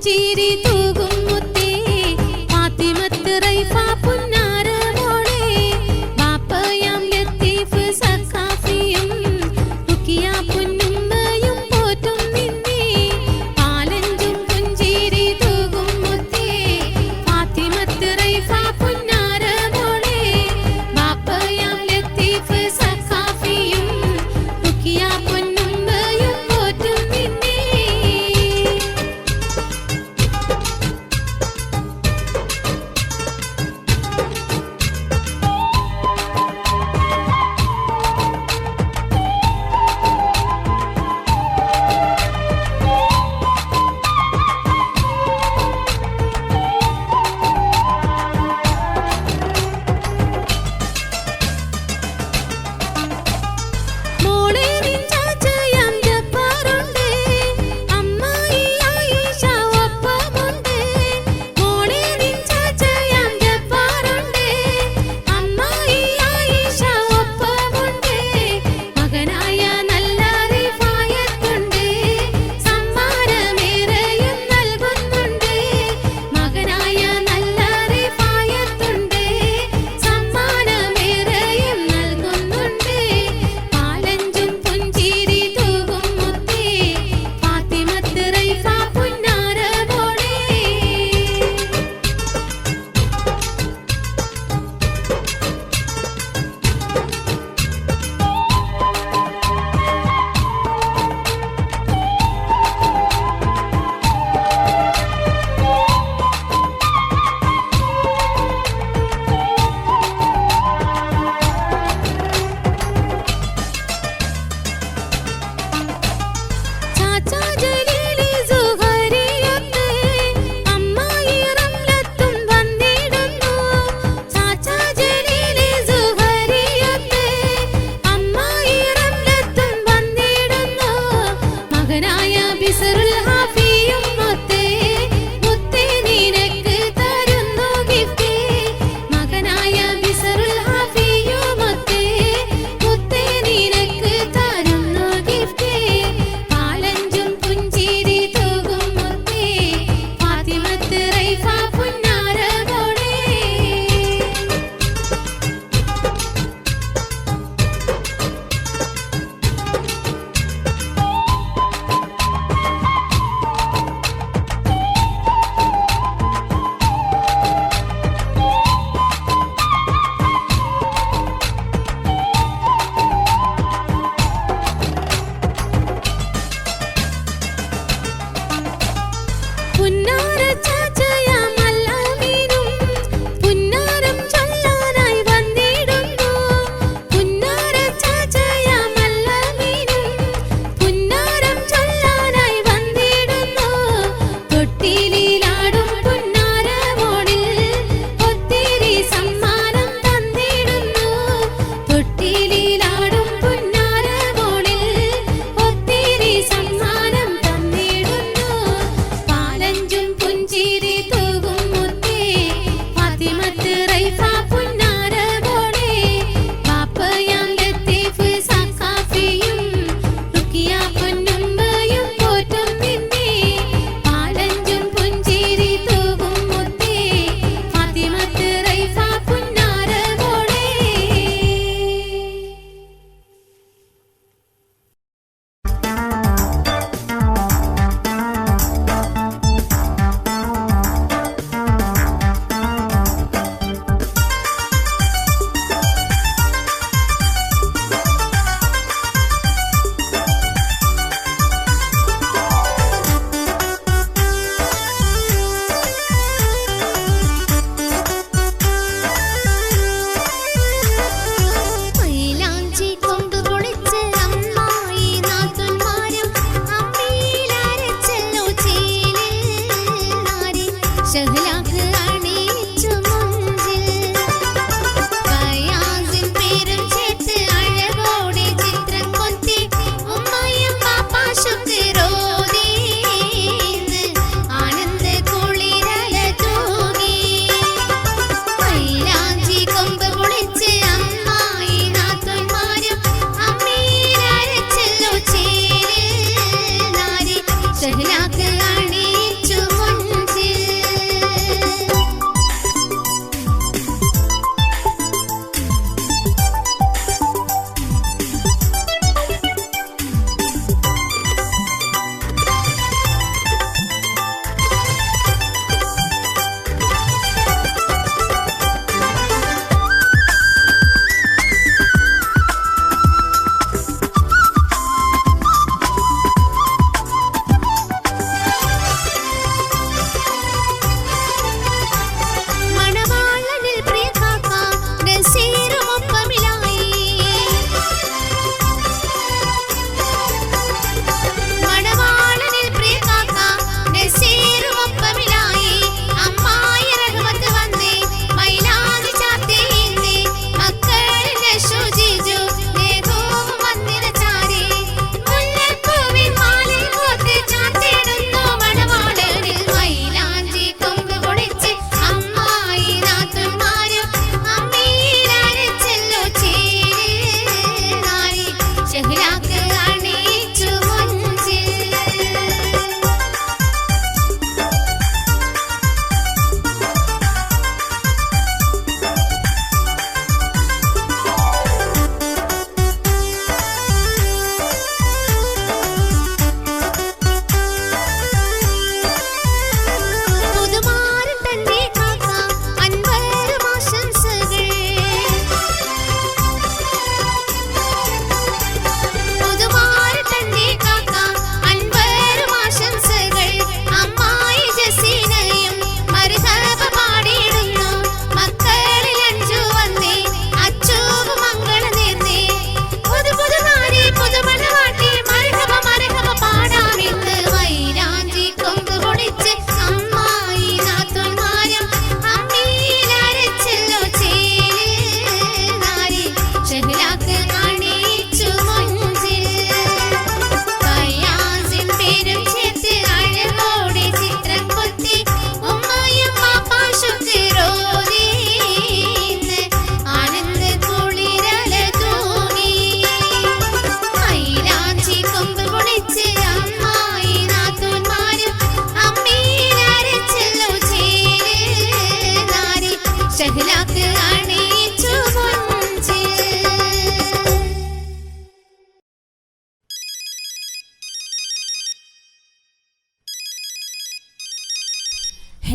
പുഞ്ചിരി തൂകും മുത്തേ ഫാത്തിമത്ത് റൈഫ പുന്നാര മോളെ ബാപ്പയാം ലത്തീഫ് സഖാഫിയും റുക്കിയ പൊന്നുമ്മയും പോറ്റും നിന്നെ പാലഞ്ചും പുഞ്ചിരി തൂകും മുത്തേ ഫാത്തിമത്ത് റൈഫ പുന്നാര മോളെ ബാപ്പയാം ലത്തീഫ് സഖാഫിയും റുക്കിയ പൊന്നുമ്മയും പോറ്റും നിന്നെ മോളെ നിൻ ചാച്ചയാം ജബ്ബാറുണ്ട് അമ്മായി ആയിഷ ഒപ്പമുണ്ട് മോളെ നിൻ ചാച്ചയാം ജബ്ബാറുണ്ട് അമ്മായി ആയിഷ ഒപ്പമുണ്ട് മകനായ നല്ല റിഫായത്തുണ്ട് സമ്മാനമേറെയും നൽകുന്നുണ്ട് മകനായ നല്ല റിഫായത്തുണ്ട് സമ്മാനമേറെയും നൽകുന്നുണ്ട് പാലഞ്ചും പുഞ്ചിരി തൂകും മുത്തേ ഫാത്തിമത്ത് റൈഫ പുന്നാര മോളെ ചാച്ചാ ജലീലി സുഹരിയൊത്ത് അമ്മായി റംലത്തും വന്നിടുന്നു ചാച്ചാ ജലീലി സുഹരിയൊത്ത് അമ്മായി റംലത്തും വന്നിടുന്നു മകനായ ബിസറുൽ ഹാഫിയും മുത്തേ മുത്തേ നിനക്ക് തരുന്നു ഗിഫ്റ്റ് മകനായ ബിസറുൽ ഹാഫിയും മുത്തേ മുത്തേ നിനക്ക് തരുന്നു ഗിഫ്റ്റ് പാലഞ്ചും പുഞ്ചിരി തൂകും മുത്തേ ഫാത്തിമത്ത് റൈഫ പുന്നാര മോളെ പുന്നാര ചാച്ചയാം അല്ലാമീനും പുന്നാരം ചൊല്ലാനായി വന്നിടുന്നു പുന്നാര ചാച്ചയാം അല്ലാമീനും പുന്നാരം ചൊല്ലാനായി വന്നിടുന്നു തൊട്ടിലിലാടും പുന്നാര മോളിൽ ഒത്തിരി സമ്മാനം തന്നിടുന്നു തൊട്ടിലിലാടും പുന്നാര മോളിൽ ഒത്തിരി സമ്മാനം തന്നിടുന്നു പാലഞ്ചും പുഞ്ചിരി തൂകും മുത്തേ ഫാത്തിമത്ത് റൈഫ പുന്നാര മോളെ ബാപ്പയാം ലത്തീഫ് സഖാഫിയും റുക്കിയ പൊന്നുമ്മയും പോറ്റും നിന്നെ പാലഞ്ചും പുഞ്ചിരി തൂകും മുത്തേ ഫാത്തിമത്ത് റൈഫ പുന്നാര മോളെ മൈലാഞ്ചി കൊണ്ടു പൊളിച്ച് അമ്മായി നാത്തുന്മാരും അമ്മിയിലരച്ചല്ലോ ചേലിൽ നാരി ഷഹ്ലാക്ക് അണിയിച്ചു മുഞ്ചിൽ ഫയാസിൻ പേരും ചേർത്ത് അഴകോടെ ചിത്രം കൊത്തി ഉമ്മയും പാപ്പാ ശുക്രോതി ആനന്ദ കുളിരല തൂകി മൈലാഞ്ചി കൊമ്പ് പൊളിച്ച് അമ്മായി നാത്തുന്മാരും അമ്മിയിലരച്ചല്ലോ ചേലിൽ നാരി ഷഹ്ലാക്ക് അണിയിച്ചു മുഞ്ചിൽ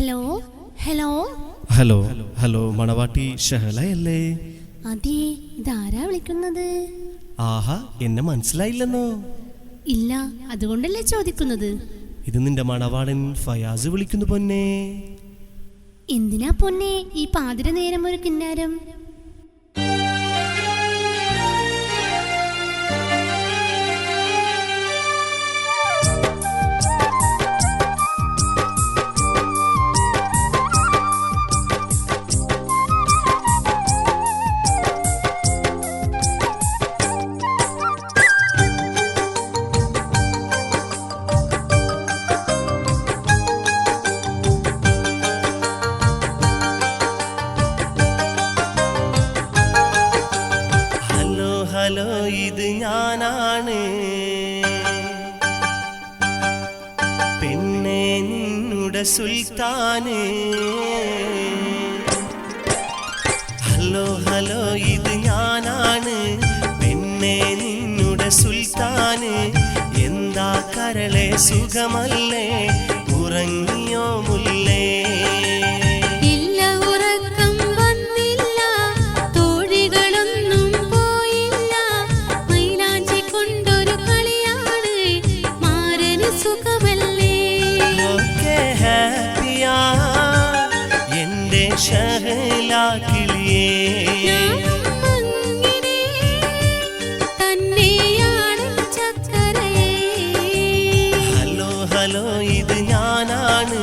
ഹലോ ഹലോ ഹലോ ഹലോ മണവാട്ടി ഷഹലയല്ലേ? അതെ, ഇതാരാ വിളിക്കുന്നത്? ആഹാ, എന്നെ മനസ്സിലായില്ലെന്നോ? ഇല്ല, അതുകൊണ്ടല്ലേ ചോദിക്കുന്നത്. ഇത് നിന്റെ മണവാളൻ ഫയാസ് വിളിക്കുന്നു പൊന്നെ. എന്തിനാ പൊന്നെ ഈ പാതിര നേരം ഒരു കിന്നാരം? ഹലോ, ഇത് ഞാനാണ് പെണ്ണെ നിന്നുടെ സുൽത്താന്. ഹലോ ഹലോ, ഇത് ഞാനാണ് പെണ്ണെ നിന്നുടെ സുൽത്താന്. എന്താ കരളെ സുഖമല്ലേ, ഉറങ്ങിയോ മുല്ലേ? ഹലോ ഹലോ, ഇത് ഞാനാണ്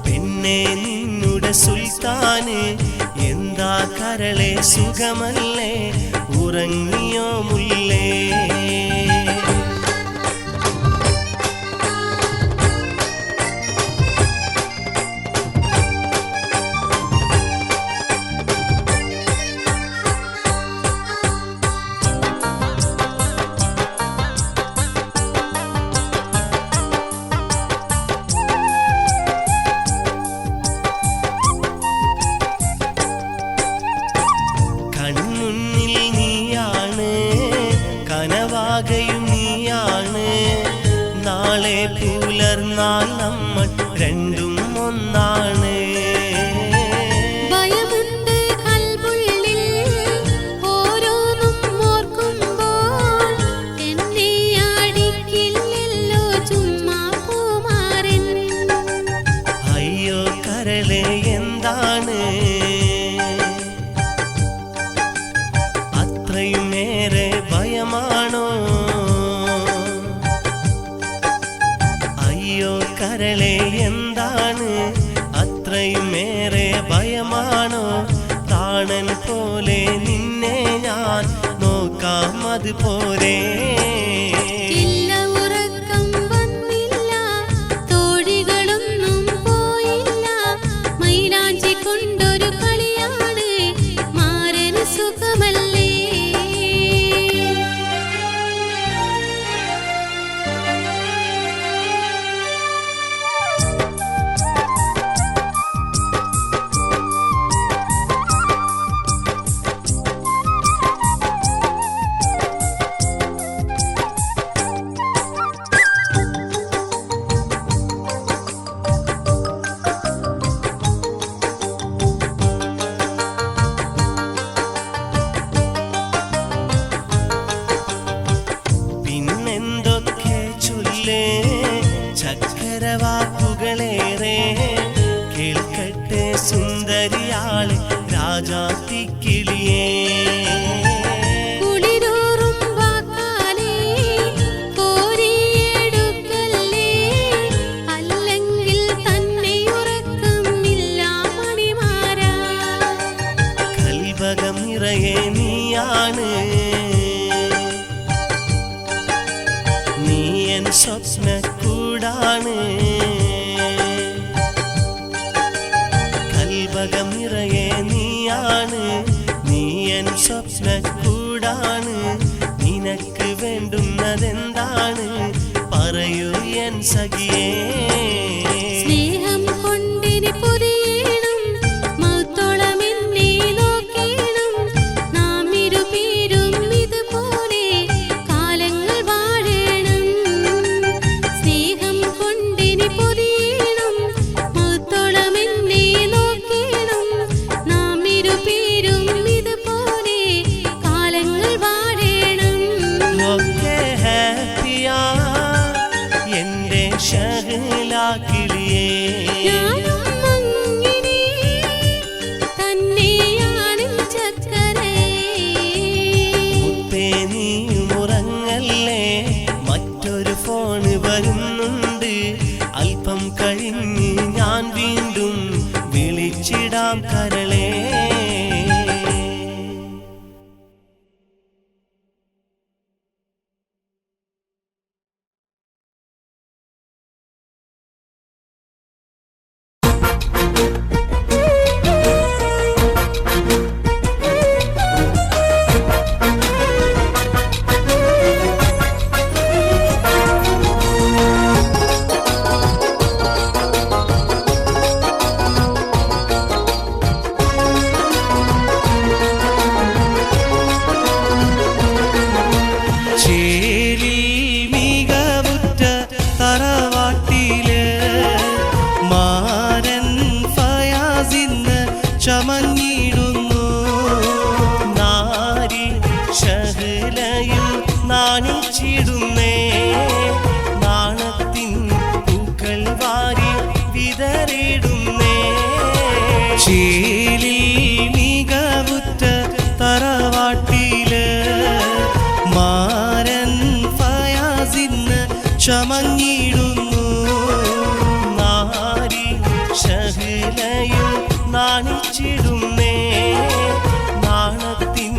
പെണ്ണെ നിന്നുടെ സുൽത്താന്. എന്താ കരളെ സുഖമല്ലേ, ഉറങ്ങിയോ മുല്ലേ? കൺമുന്നിൽ നീയാണ്, കനവാകയും നീയാണ്. നാളെ പുലർന്നാൽ നമ്മൾ രണ്ടും ഒന്നാണ്. അയ്യോ കരളെ എന്താണ് അത്രയുമേറെ ഭയമാണോ? അയ്യോ കരളെ എന്താണ് അത്രയുമേറെ ഭയമാണോ? പ്രാണൻ പോലെ നിന്നെ ഞാൻ നോക്കാം അതുപോലെ. ചക്കരവാക്കുകളേറെ കേൾക്കട്ടെ സുന്ദരിയാളെ രാജാത്തിക്കിളിയേ. കൽവകം നിറയെ നീയാണ്, നീ എൻ സ്വപ്നക്കൂടാണ്. കൽവകം നിറയെ നീയാണ്, നീ എൻ സ്വപ്നക്കൂടാണ്. നിനക്ക് വേണ്ടുന്നതെന്താണ് പറയൂ എൻ സഖിയേ? സ്നേഹം കൊണ്ടിനി പൊതിയണം, മൗത്തോളം എന്നെ നോക്കണം. നാം ഇരുപേരും ഇതുപോലെ കാലങ്ങൾ വാഴണം. സ്നേഹം കൊണ്ടിനി പൊതിയണം, മൗത്തോളം എൻ്റെ ഷഹലാക്കിളിയേ ഫോണ് വരുന്നുണ്ട്, അല്പം കഴിഞ്ഞ് ഞാൻ വീണ്ടും വിളിച്ചിടാം കരളേ. ചമഞ്ഞിടുന്നു നാരി ഷഹലയും നാണിച്ചിടുന്നേ, നാണത്തിൻ പൂക്കൾ വാരി വിതറിടുന്നേ. ചേലിൽ മികവുറ്റ തറവാട്ടില് മാരൻ ഫയാസിന്ന് ചമഞ്ഞിടുന്നു നാരി ഷഹലയും നാണിച്ചിടുന്നേ, നാണത്തിൻ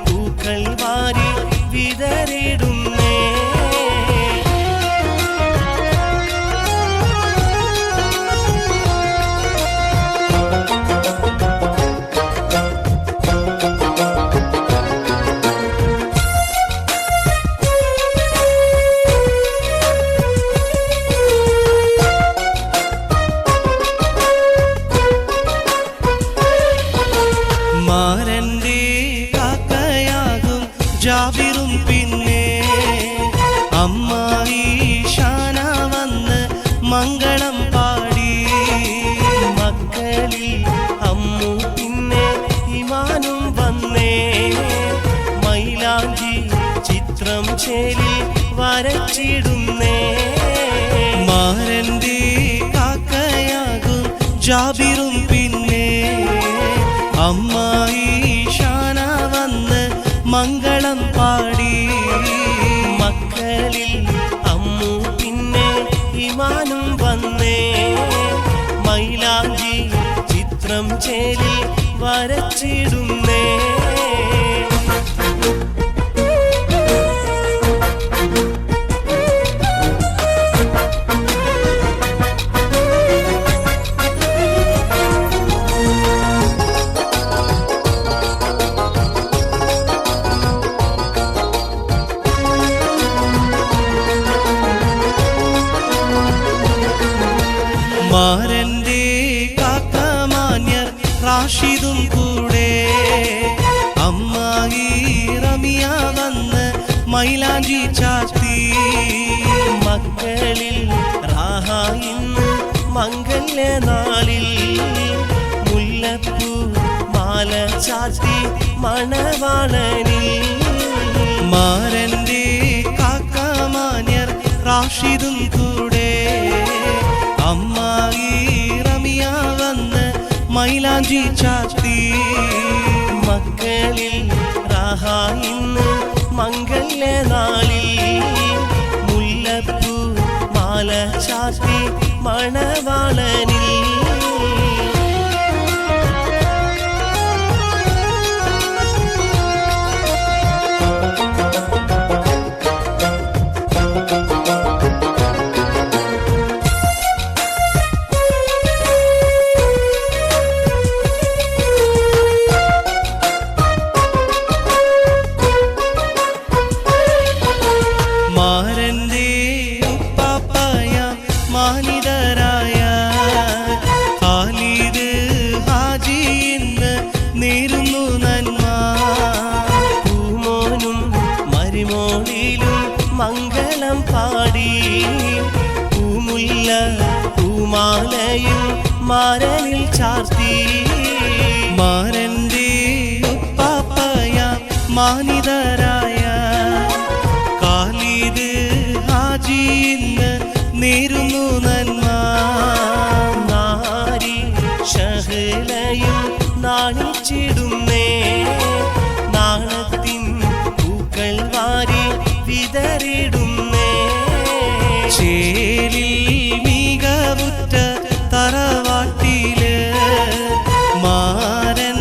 പൂക്കൾ വാരി വിതറിടുന്നേ. മാരന്റെ കാക്കയാകും ജാബിറും പിന്നെ അമ്മായി ഷാന വന്ന് മംഗളം പാടി. മക്കളിൽ അമ്മു പിന്നെ ഇമാനും വന്നേ, മൈലാഞ്ചി ചിത്രം ചേലിൽ വരച്ചിടുന്നേ. മാരന്റെ കാക്കയാകും ജാബിറും പിന്നെ അമ്മായി ഷാന വന്ന് മംഗളം പാടി. മക്കളിൽ അമ്മു പിന്നെ ഇമാനും വന്നേ, മൈലാഞ്ചി ചിത്രം ചേലിൽ വരച്ചിടുന്നേ. മാരന്റെ കാക്കമാന്യർ റാഷിദും കൂടെ അമ്മായി റമിയ വന്ന് മൈലാഞ്ചി ചാത്തി. മക്കളിൽ റാഹ ഇന്ന് മംഗല്യ നാളിൽ മുല്ലപ്പൂ മാല ചാത്തി മണവാളനിൽ. മാരന്റെ കാക്കമാന്യർ റാഷിദും കൂടെ അമ്മായി റമിയ വന്ന് മൈലാഞ്ചി ചാത്തി. മക്കളിൽ റാഹ ഇന്ന് മംഗല്യ നാളിൽ മുല്ലപ്പൂ മാല ചാത്തി മണവാളനിൽ. മാരന്റെ ഉപ്പാപ്പയ മാനിതരായ ഖാലിദ് ഹാജി ഇന്ന് നേരുന്നു നന്മ. പൂമോനും മരുമോളിലും മംഗളം പാടി. പൂമുല്ല പൂമാലയും മാരനിൽ ചാർത്തി. മാരന്റെ ഉപ്പാപ്പയ മാനിതരായ ഖാലിദ് ഹാജി ഇന്ന് നേരുന്നു നന്മ. നാരി ഷഹലയും നാണിച്ചിടുന്നേ, നാണത്തിൻ പൂക്കൾ വാരി വിതറിടുന്നേ. ചേലിൽ മികവുറ്റ തറവാട്ടില് മാരൻ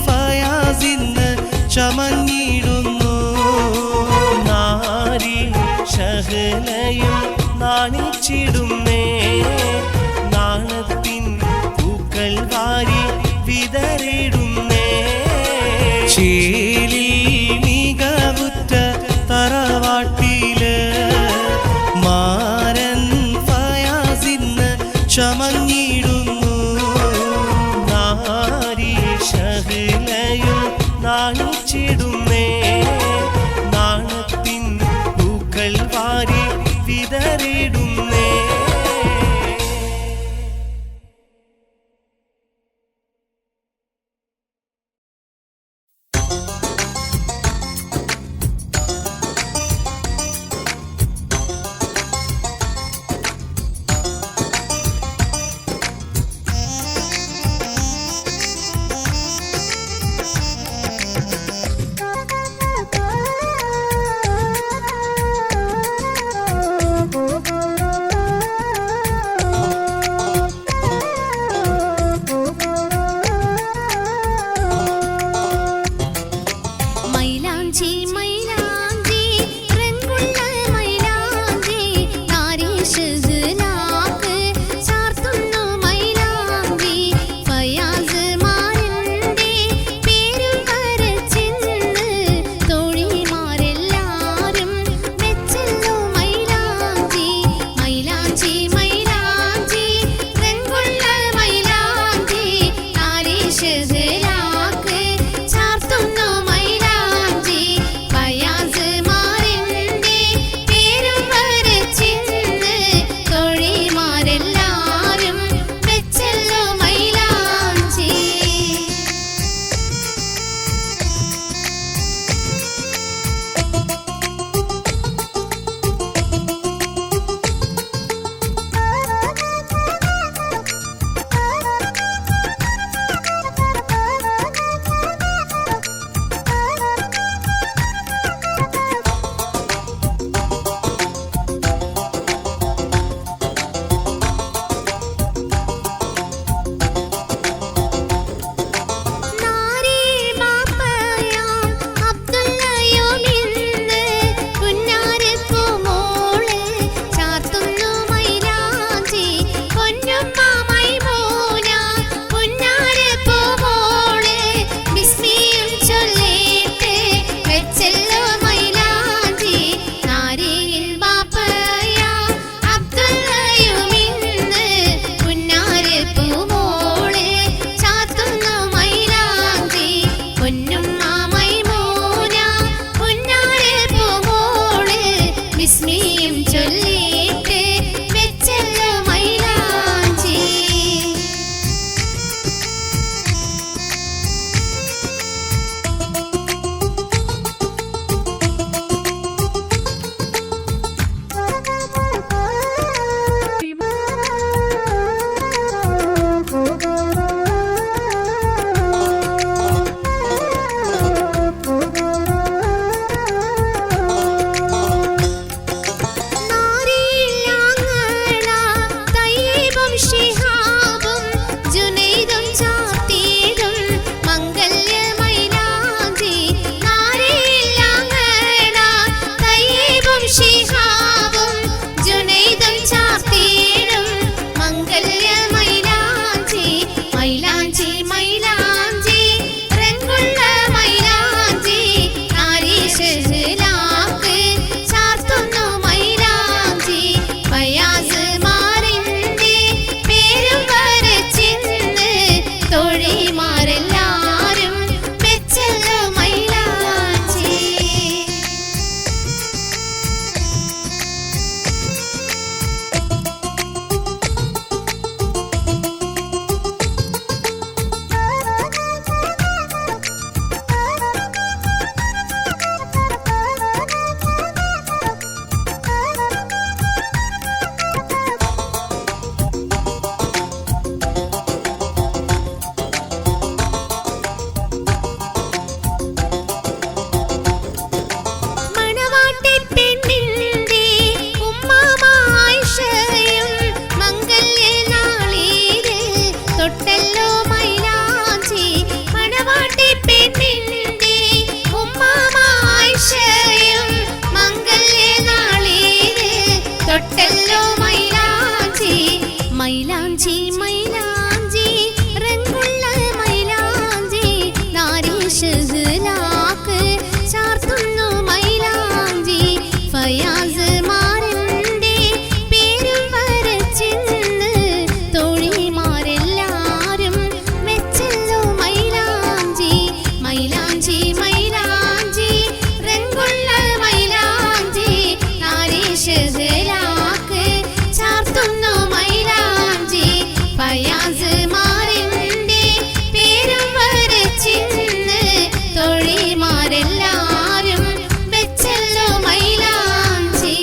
ഫയാസിന്ന് ചമഞ്ഞിടുന്നു. നാരി ഷഹലയും നാണിച്ചിടുന്നേ, നാണത്തിൻ പൂക്കൾ വാരി വിതറിടുന്നേ. ചേലിൽ മികവുറ്റ തറവാട്ടില് മാരൻ ഫയാസിന്ന് ചമഞ്ഞിടുന്നു. നാരി ഷഹലയും നാണിച്ചിടുന്നേ, നാണത്തിൻ പൂക്കൾ വാരി വിതറിടുന്നേ. മൈലാഞ്ചി മൈലാഞ്ചി രംഗുള്ള മൈലാഞ്ചി നാരീഷലാക്ക് ചാർത്തുന്നു മൈലാഞ്ചി ഫയാസ് മാരന്റെ പേരും വരച്ചിന്ന് തോഴിമാരെല്ലാരും വെച്ചല്ലോ മൈലാഞ്ചി മൈലാഞ്ചി മൈലാഞ്ചി രംഗുള്ള മൈലാഞ്ചി നാരീഷലാക്ക് ചാർത്തുന്നു മൈലാഞ്ചി ഫയാസ് മാരന്റെ പേരും വരച്ചിന്ന് തോഴിമാരെല്ലാരും വെച്ചല്ലോ മൈലാഞ്ചി.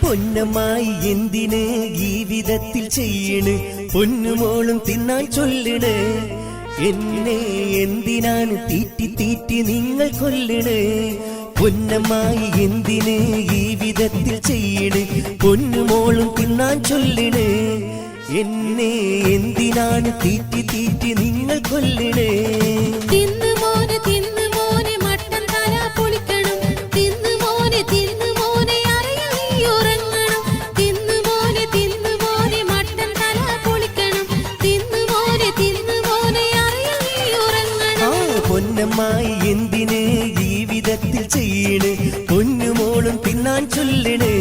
പൊന്നമായി എന്തിന് ഈ വിധത്തിൽ ചെയ്യണ് പൊന്നുമോളും തിന്നാൻ ചൊല്ലണ് എന്നെ എന്തിനാണ് തീറ്റി തീറ്റി നിങ്ങൾ കൊല്ലണ് പൊന്നമായി എന്തിന് ഈ വിധത്തിൽ ചെയ്യണ് പൊന്നുമോളും തിന്നാൻ ചൊല്ലണ് എന്നെ എന്തിനാണ് തീറ്റി തീറ്റി നിങ്ങൾ കൊല്ലണ് തിന്നു മോനെ മട്ടൻ തല പൊളിക്കണം തിന്നു മോനെ അറിയാൻ നീ ഉറങ്ങണം തിന്നു മോനെ മട്ടൻ തല പൊളിക്കണം തിന്നു മോനെ അറിയാൻ നീ ഉറങ്ങണം. പൊന്നമ്മായി എന്തിന് ഈ വിധത്തിൽ ചെയ്യണ് പൊന്നുമോളും തിന്നാൻ ചൊല്ലണ്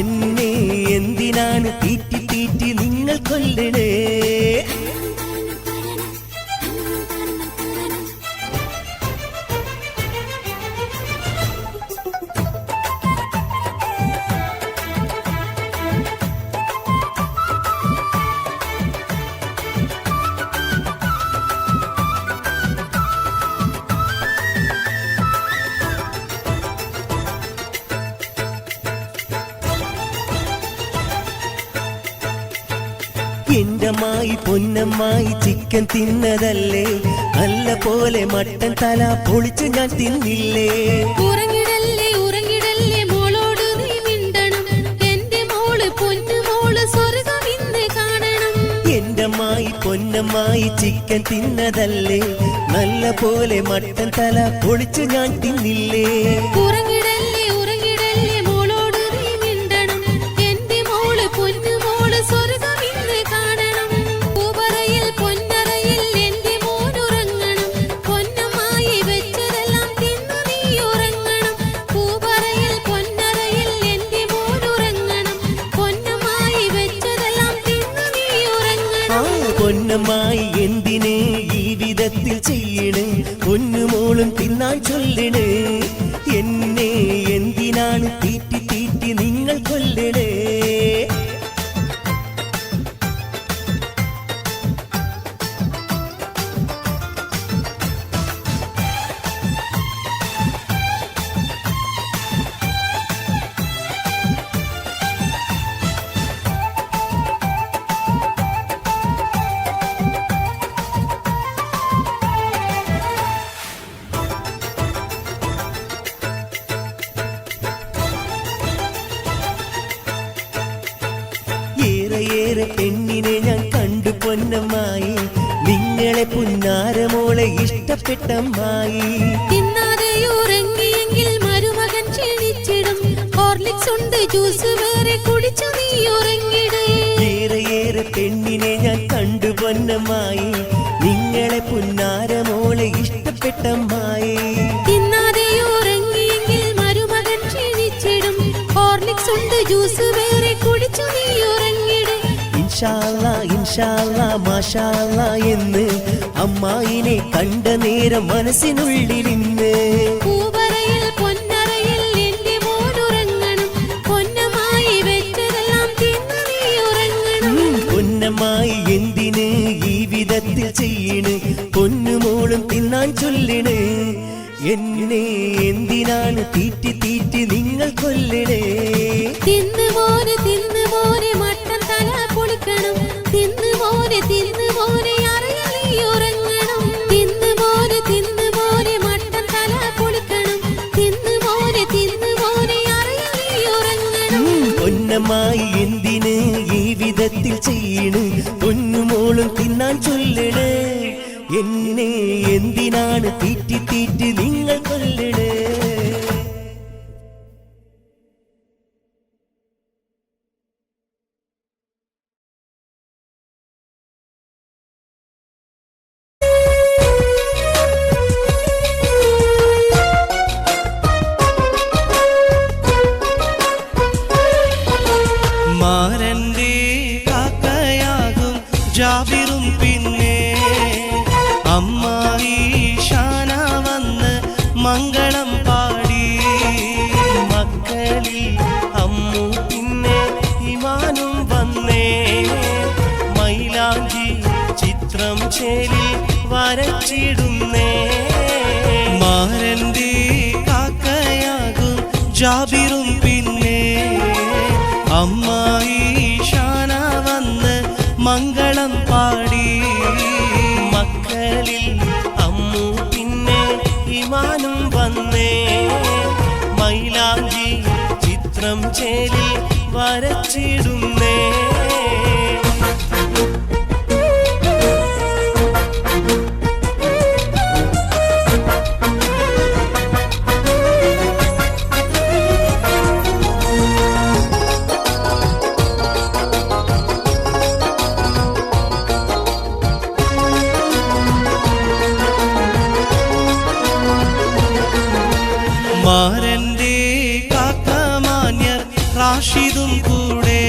എന്നെ എന്തിനാണ് തീറ്റി തീറ്റി നിങ്ങൾ കൊല്ലണേ എന്റമായി പൊന്നമ്മായി ചിക്കൻ തിന്നതല്ലേ നല്ല പോലെ മട്ടൻ തല പൊളിച്ച് ഞാൻ തിന്നില്ലേ ഉറങ്ങിടല്ലേ മോളോട് നീ മിണ്ടണം എന്റെ മോള് പൊന്നുമോള് സ്വർഗം ഇന്ന് കാണണം. എന്റമായി പൊന്നമ്മായി ചിക്കൻ തിന്നതല്ലേ നല്ല പോലെ മട്ടൻ തല പൊളിച്ച് ഞാൻ തിന്നില്ലേ ഉറങ്ങിടല്ലേ മോളോട് നീ മിണ്ടണം എന്റെ മോള് പൊന്നുമോള് സ്വർഗം ഇന്ന് കാണണം. പൂവറയിൽ പൊന്നറയിൽ എന്റെ മോനുറങ്ങണം പൊന്നമായി വെച്ചതെല്ലാം തിന്നു നീ ഉറങ്ങണം. പൂവറയിൽ പൊന്നറയിൽ എന്റെ മോനുറങ്ങണം പൊന്നമായി വെച്ചതെല്ലാം തിന്നു നീ ഉറങ്ങണം. പൊന്നമ്മായി എന്തിന് ഈ വിധത്തിൽ ചെയ്യണ് പൊന്നുമോളും തിന്നാൻ ചൊല്ലണ് എന്നെ എന്തിനാണ് തീറ്റി തീറ്റി നിങ്ങൾ കൊല്ലണേ ഏറെ പെണ്ണിനെ ഞാൻ കണ്ടു പൊന്നമ്മായി നിങ്ങളെ പുന്നാരമോളെ ഇഷ്ടപ്പെട്ടമ്മായി തിന്നാതെ ഉറങ്ങിയെങ്കിൽ മരുമകൻ ക്ഷണിച്ചിടും ഹോർലിക്സ് ഉണ്ട് ജ്യൂസ് വേറെ കുടിച്ചു നീ ഉറങ്ങിട്. ഏറെ പെണ്ണിനെ ഞാൻ കണ്ടു പൊന്നമ്മായി നിങ്ങളെ പുന്നാരമോളെ ഇഷ്ടപ്പെട്ടമ്മായി തിന്നാതെ ഉറങ്ങിയെങ്കിൽ മരുമകൻ ക്ഷണിച്ചിടും ഹോർലിക്സ് ഉണ്ട് ജ്യൂസ് വേറെ കുടിച്ചു നീ ഉറങ്ങിട്. ഇൻഷാ അല്ലാ മാഷാ അല്ലാ എന്ന് അമ്മായിനെ കണ്ട നേരം മനസ്സിനുള്ളിലിന്ന് പൂവറയിൽ ചൊല്ലണേ എന്നെ എന്തിനാണ് തീറ്റി തീറ്റി നിങ്ങൾ കൊല്ലണേ തിന്നു മോനെ മട്ടൻ തല പൊളിക്കണം തിന്നു മോനെ അറിയാൻ നീ ഉറങ്ങണം തിന്നു മോനെ മട്ടൻ തല പൊളിക്കണം തിന്നു മോനെ അറിയാൻ നീ ഉറങ്ങണം പൊന്നമ്മായി എന്തിന് ഈ വിധത്തിൽ ചെയ്യണ് പൊന്നുമോളും തിന്നാൻ ചൊല്ലണേ എന്നെ എന്തിനാണ് തീറ്റി തീറ്റി നിങ്ങൾ കൊല്ലണേ മാരന്റെ കാക്കയാകും ജാബിറും പിന്നെ അമ്മായി ഷാന വന്ന് മംഗളം പാടി മക്കളിൽ അമ്മു പിന്നെ ഇമാനും വന്നേ മൈലാഞ്ചി ചിത്രം ചേലിൽ വരച്ചിടുന്നേ മാരന്റെ കാക്കയാകും ജാബിറും പിന്നെ അമ്മായി ഷാന വന്ന് മംഗളം പാടി മക്കളിൽ അമ്മു പിന്നെ ഇമാനും വന്നേ മൈലാഞ്ചി ചിത്രം ചേലിൽ വരച്ചിടുന്നേ മാരന്റെ കാക്കമാന്യർ റാഷിദും കൂടെ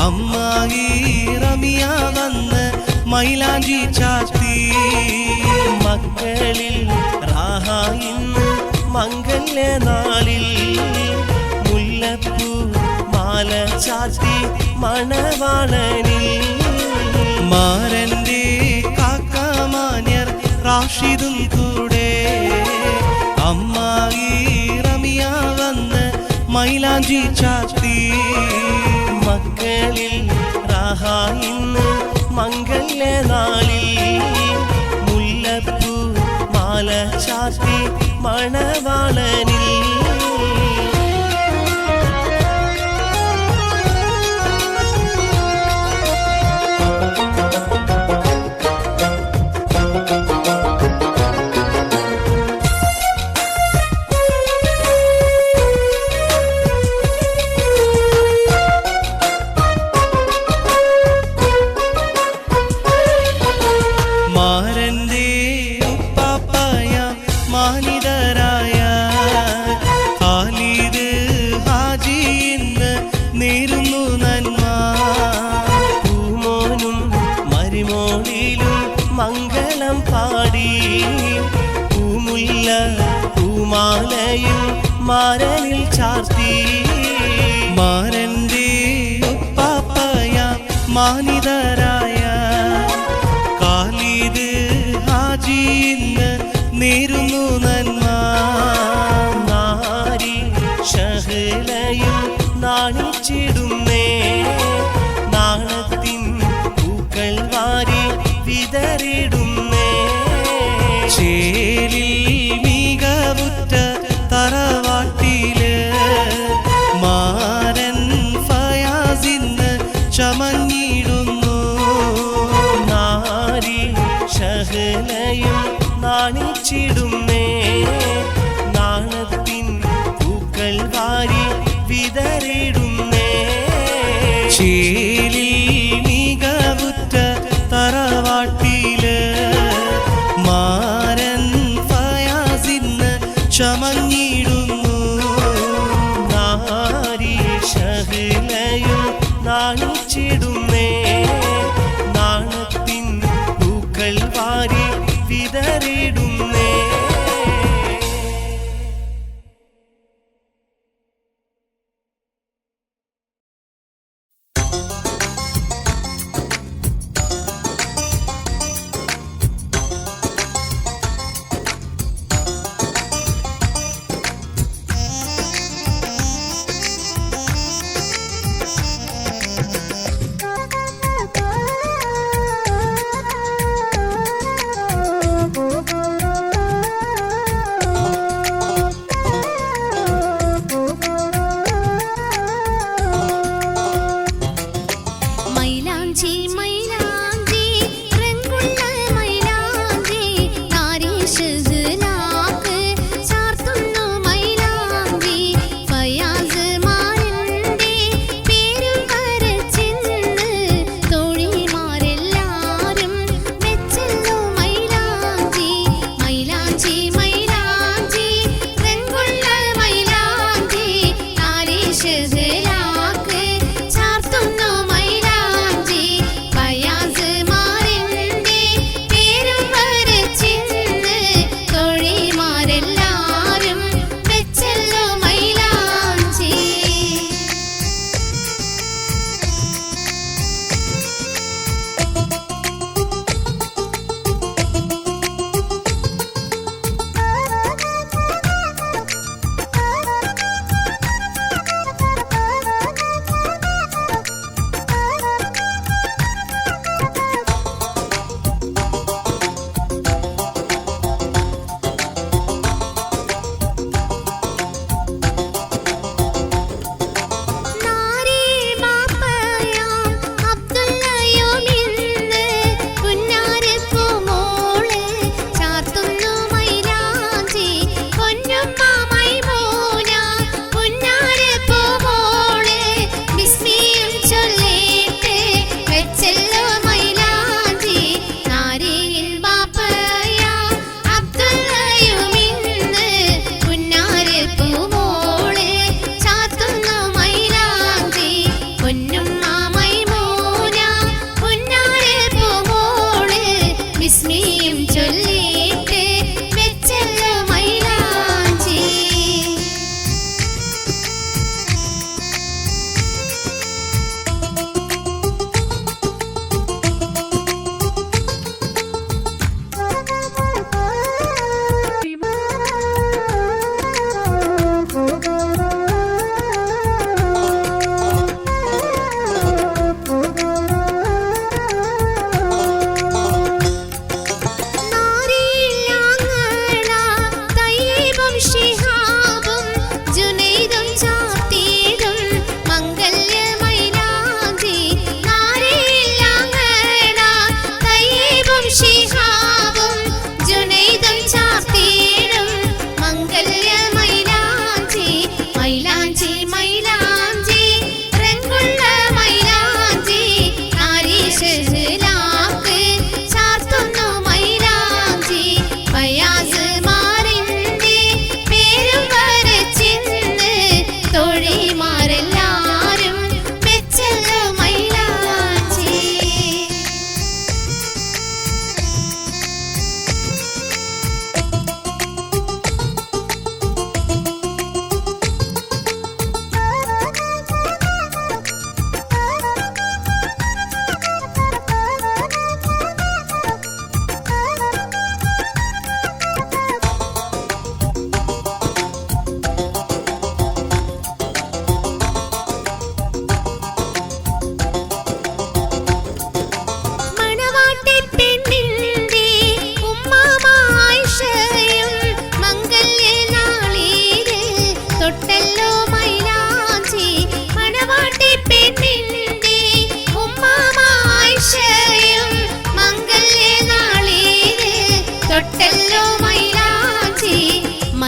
അമ്മായി റമിയ വന്ന് മൈലാഞ്ചി ചാത്തി മക്കളിൽ റാഹ ഇന്ന് മംഗല്യ നാളിൽ മുല്ലപ്പൂ മാല ചാത്തി മണവാളനിൽ മാരന്റെ കാക്കമാന്യർ റാഷിദും കൂടെ അമ്മായി റമിയ വന്ന് മൈലാഞ്ചി ചാത്തി മക്കളിൽ റാഹ ഇന്ന് മംഗല്യ നാളിൽ മുല്ലപ്പൂ മാല ചാത്തി മണവാളനിൽ മാരന്റെ ഉപ്പാപ്പയ മാനിതരായ ഖാലിദ് ഹാജി ഇന്ന് നേരുന്നു നന്മ പൂമോനും മരുമോളിലും മംഗളം പാടി പൂമുല്ല പൂമാലയും മാരനിൽ ചാർത്തി മാരന്റെ ഉപ്പാപ്പയ മാനിതരായ ഖാലിദ് ഹാജി ഇന്ന് നേരുന്നു നന്മ നാരി ഷഹലയും നാണിച്ചിടുന്നേ നാണത്തിൻ പൂക്കൾ വാരി വിതറിടുന്നേ ചേലിൽ മികവുറ്റ തറവാട്ടില് മാരൻ ഫയാസിന്ന് ചമഞ്ഞിടുന്നു നാരി ഷഹലയും നാണിച്ചിടുന്നേ നാണത്തിൻ പൂക്കൾ വാരി വിതറിടുന്നേ ചേലിൽ മികവുറ്റ തറവാട്ടില് മാരൻ ഫയാസിന്ന് ചമഞ്ഞിടുന്നു നാരി ഷഹലയും നാണിച്ചിടുന്നേ നാണത്തിൻ പൂക്കൾ വാരി വിതറിടുന്നേ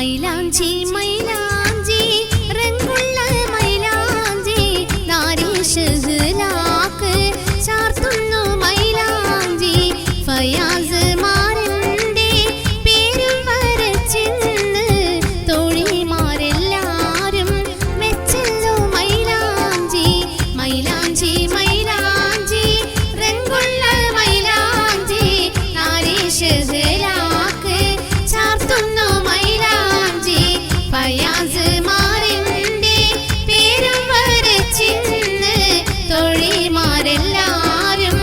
മൈലാഞ്ചി മൈലാഞ്ചി രംഗുള്ള മൈലാഞ്ചി നാരീഷലാക്ക് ചാർത്തുന്നു മൈലാഞ്ചി ഫയാസ് മാറിന്റെ പേരും വരച്ചിന്ന് തോഴിമാരെല്ലാരും വെച്ചല്ലോ മൈലാഞ്ചി മൈലാഞ്ചി മൈലാഞ്ചി രംഗുള്ള മൈലാഞ്ചി നാരീഷലാക്ക് ചാർത്തുന്നു മൈലാഞ്ചി ഫയാസ് മാറിന്റെ പേരും വരച്ചിന്ന് തോഴിമാരെല്ലാരും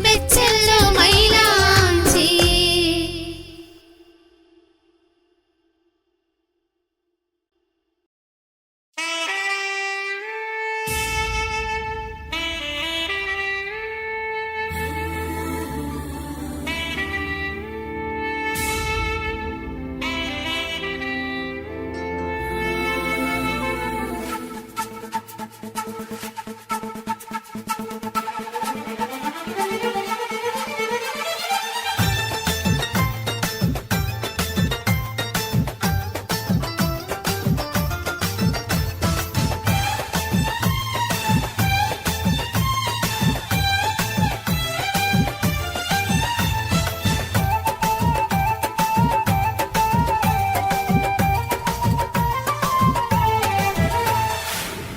വെച്ചല്ലോ മൈലാഞ്ചി.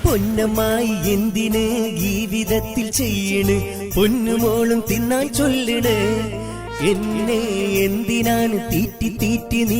പൊന്നമായി എന്തിന് ജീവിതത്തിൽ ചെയ്യണ് പൊന്നുമോളും തിന്നാൻ ചൊല്ലണ് എന്നെ എന്തിനാണ് തീറ്റി തീറ്റി നീ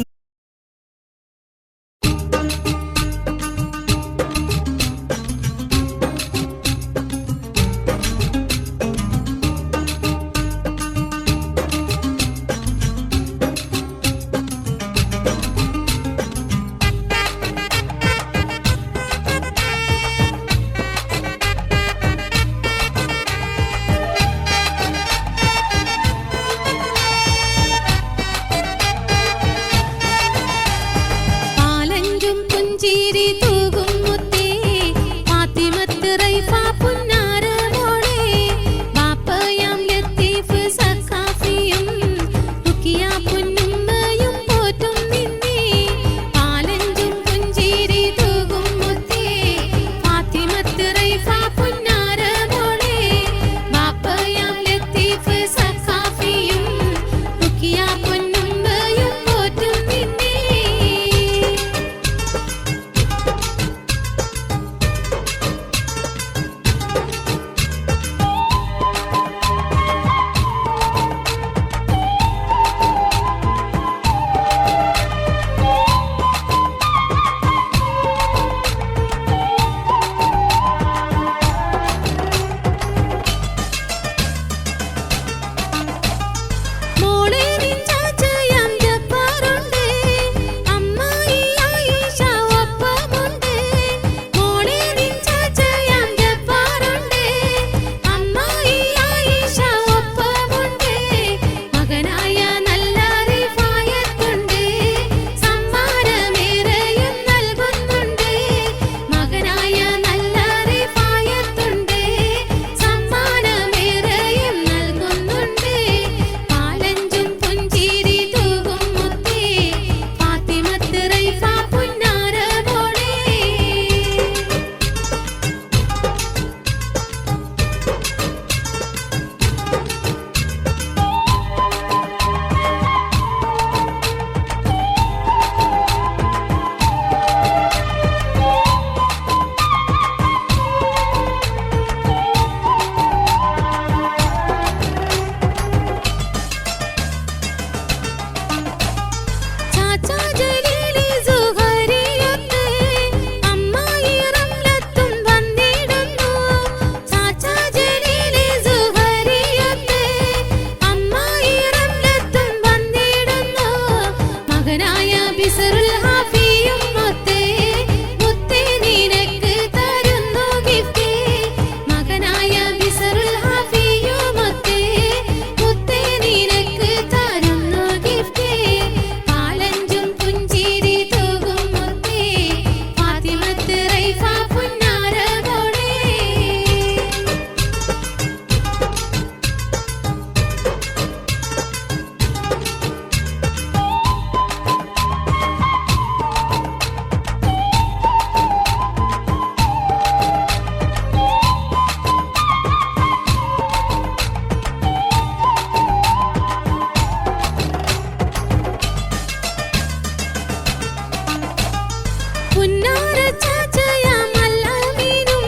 പുന്നാര ചാച്ചയാമല്ലാമീനും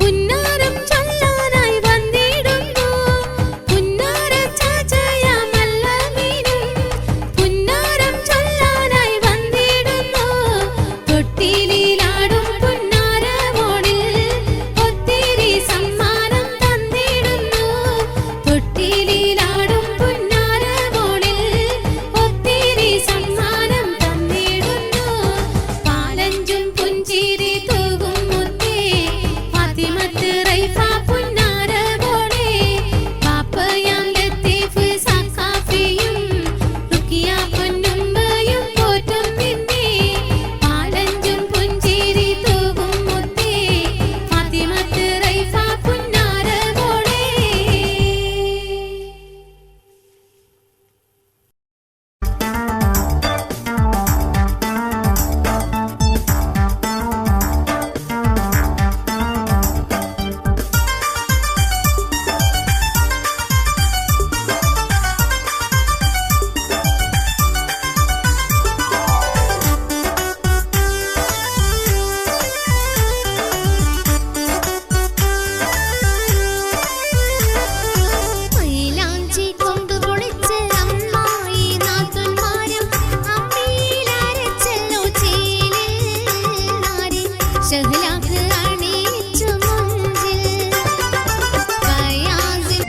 പുന്നാരം ചൊല്ലാനായി വന്നിടുന്നു. പുന്നാര ചാച്ചയാമല്ലാമീനും പുന്നാരം ചൊല്ലാനായി വന്നിടുന്നു. തൊട്ടിലിലാടും പുന്നാര മോളിൽ ഒത്തിരി സമ്മാനം തന്നിടുന്നു. തൊട്ടിലിലാടും പുന്നാര മോളിൽ ഒത്തിരി സമ്മാനം തന്നിടുന്നു. പാലഞ്ചും പുഞ്ചിരി തൂകും മുത്തേ ഫാത്തിമത്ത് റൈഫ പുന്നാര മോളെ. പാപ്പയാം ലത്തീഫ് സഖാഫിയും റുക്കിയ പൊന്നുമ്മയും പോറ്റും നിന്നെ. പാലഞ്ചും പുഞ്ചിരി തൂകും മുത്തേ ഫാത്തിമത്ത് റൈഫ പുന്നാര മോളെ. മൈലാഞ്ചി കൊണ്ട് പൊളിച്ച് അമ്മായി നാത്തന്മാരും അമ്മിയിലരച്ചല്ലോ ചേലിൽ നാരി. ഷഹ്ലാക്ക് അണിയിച്ചു മുഞ്ചിൽ ഫയാസിൽ.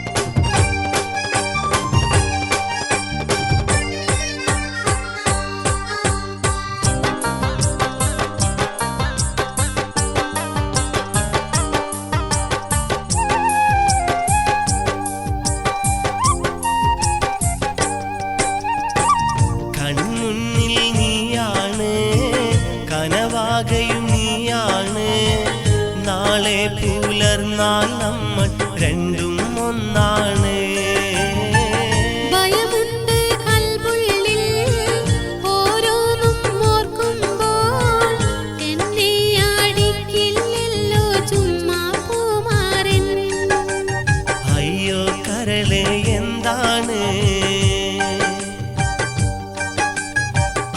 കൺമുന്നിൽ നീയാണ്, കനവാകയും നീയാണ്. നാളെ പുലർന്നാൽ നമ്മൾ രണ്ടും ഒന്നാണ്. ഭയമുണ്ട് കൽബുള്ളിൽ ഓരോന്നും ഓർക്കുമ്പോൾ. എന്നെ അടിക്കില്ലല്ലോ ചുമ്മാ പൂമാരൻ. അയ്യോ കരളെ എന്താണ്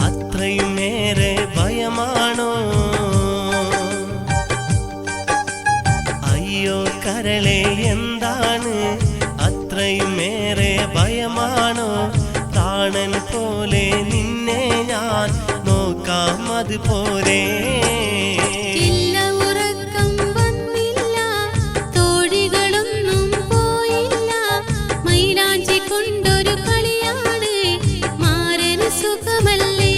അത്രയുമേറെ ഭയമാണോ? അയ്യോ കരളെ എന്താണ് അത്രയുമേറെ ഭയമാണോ? പ്രാണൻ പോലെ നിന്നെ ഞാൻ നോക്കാം അതുപോലെ. ഇല്ല ഉറക്കം വന്നില്ല, തോഴികളൊന്നും പോയില്ല. മൈലാഞ്ചി കൊണ്ടൊരു കളിയാണ് മാരന് സുഖമല്ലേ.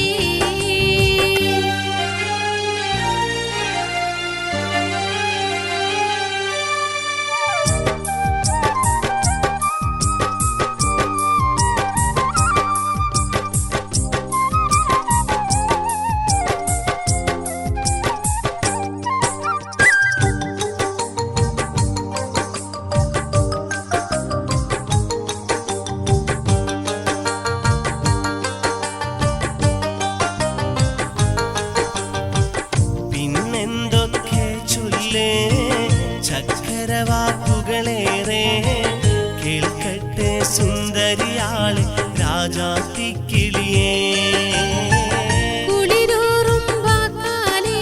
പിന്നെന്തൊക്കെ ചൊല്ലേ ചക്കരവാക്കുകളേറെ കേൾക്കട്ടെ സുന്ദരിയാളെ രാജാത്തിക്കിളിയേ. കുളിരൂറും വാക്കാലേ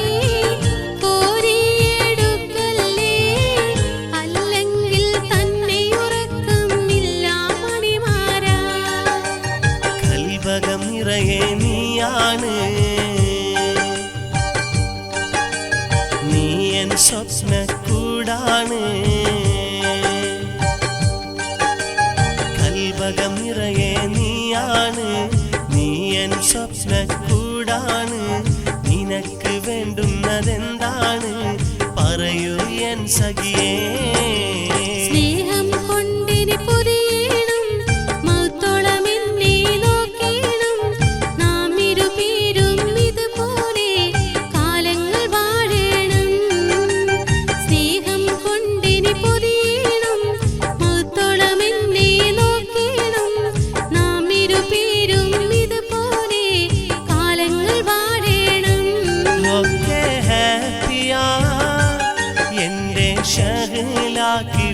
കോരിയെടുക്കല്ലേ, അല്ലെങ്കിൽ തന്നെ ഉറക്കമില്ല മണിമാരാ. കൽവകം നിറയെ നീയാണ്, നീ എൻ സ്വപ്നക്കൂടാണ്. കൽവകം നിറയെ നീയാണ്, നീ എൻ സ്വപ്നക്കൂടാണ്. നിനക്ക് വേണ്ടുന്നതെന്താണ് പറയൂ എൻ സഖിയേ. സ്നേഹം കൊണ്ടിനി പൊതിയണം, മൗത്തോളം എന്നെ നോക്കണം. നാം ഇരുപേരും ഇതുപോലെ കാലങ്ങൾ വാഴണം. സ്നേഹം കൊണ്ടിനി പൊതിയണം, മൗത്തോളം എന്നെ നോക്കണം. നാം ഇരുപേരും ഇതുപോലെ കാലങ്ങൾ വാഴണം. ഒക്കെ ഹാപ്പിയാ എന്റെ ഷഹ്ലാക്ക്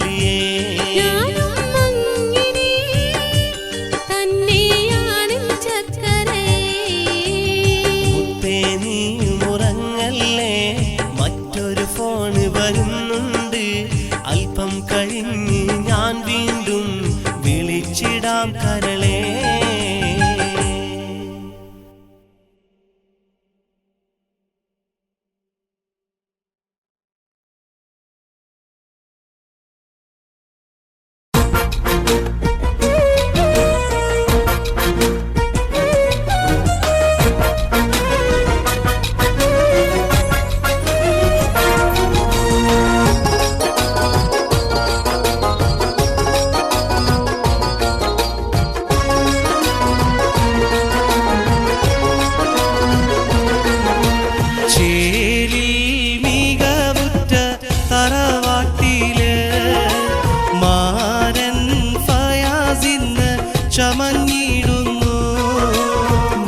ചമഞ്ഞിടുന്നു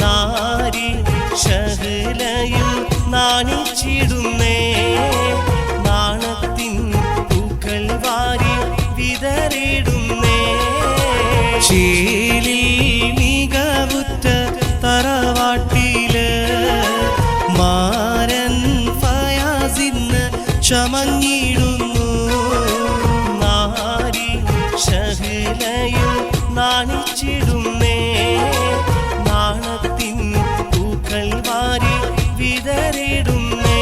നാരി ഷഹലയിൽ നാണിച്ചിടുന്നേ നാണത്തിൻ പൂക്കൾ വാരി വിതറിടുന്നേ ചേലിൽ മികവുറ്റ തറവാട്ടില് മാരൻ ഫയാസിന്ന് ചമഞ്ഞിടുന്നു നാരി ഷഹലയിൽ നാണിച്ചിടുന്നേ നാണത്തിൻ പൂക്കൾ വാരി വിതറിടുന്നേ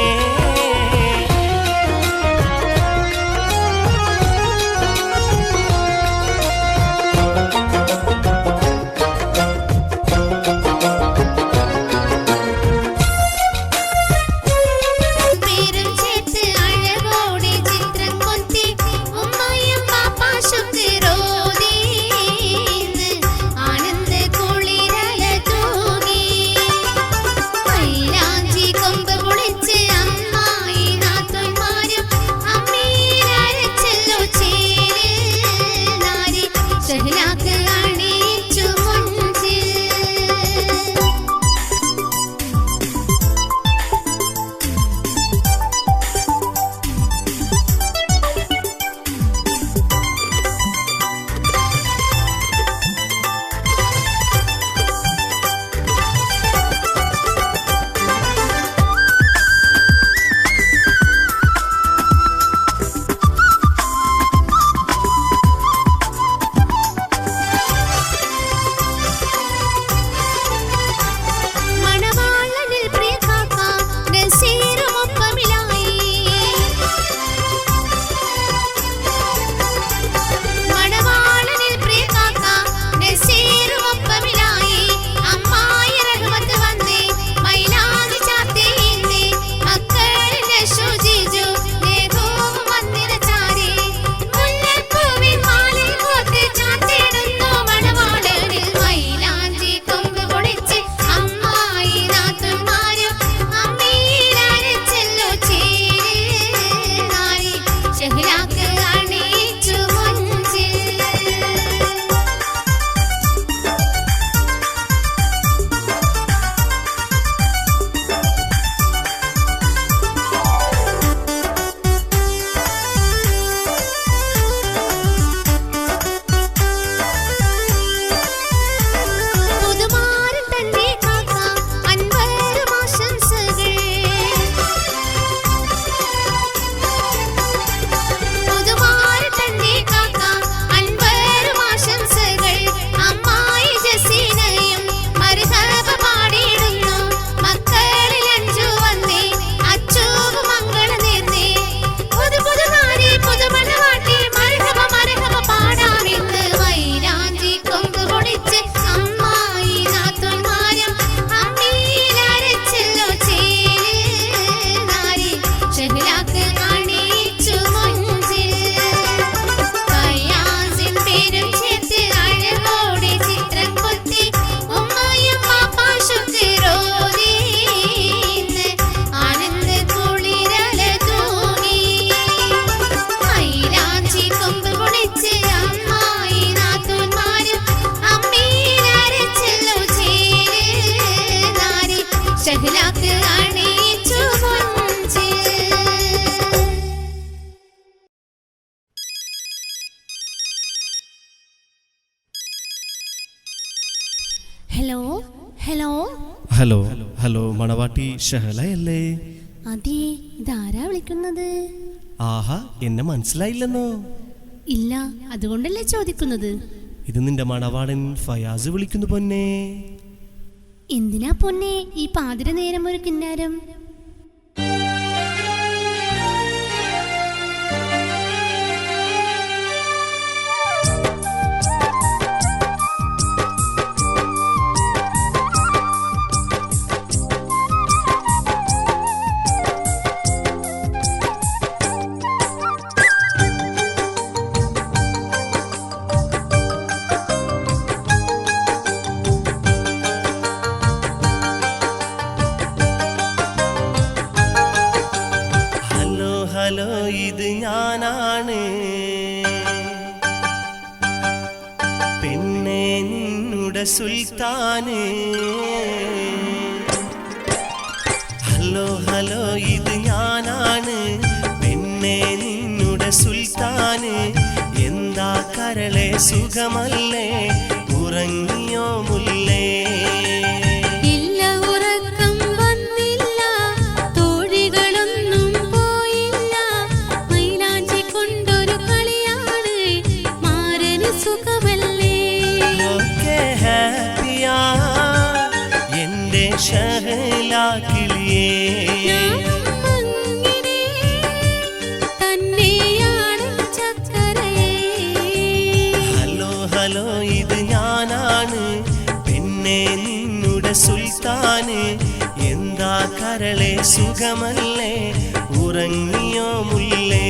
ഹലോ ഹലോ ഹലോ ഹലോ മണവാട്ടി ഷഹലയല്ലേ? അതെ, ഇതാരാ വിളിക്കുന്നത്? ആഹാ, എന്നെ മനസ്സിലായില്ലെന്നോ? ഇല്ല, അതുകൊണ്ടല്ലേ ചോദിക്കുന്നത്. ഇത് നിന്റെ മണവാളൻ ഫയാസ് വിളിക്കുന്നു പൊന്നേ. എന്തിനാ പൊന്നെ ഈ പാതിര നേരം ഒരു കിന്നാരം? ഇത് ഞാനാണ് പെണ്ണെ നിന്നുടെ സുൽത്താന് ഹലോ ഹലോ ഇത് ഞാനാണ് പെണ്ണെ നിന്നുടെ സുൽത്താന് എന്താ കരളെ സുഖമല്ലേ ഉറങ്ങിയോ മുല്ലേ ഇല്ല ഉറക്കം വന്നില്ല തോഴികളൊന്നും പോയില്ല മൈലാഞ്ചി കൊണ്ടൊരു കളിയാണ് മാരന് സുഖമല്ലേ ഒക്കെ ഹാപ്പിയാ എന്റെ ഷഹലാക്കിളിയേ ഹലോ ഇത് ഞാനാണ് പെണ്ണെ നിന്നുടെ സുൽത്താന് എന്താ കരളെ സുഖമല്ലേ ഉറങ്ങിയോ മുല്ലേ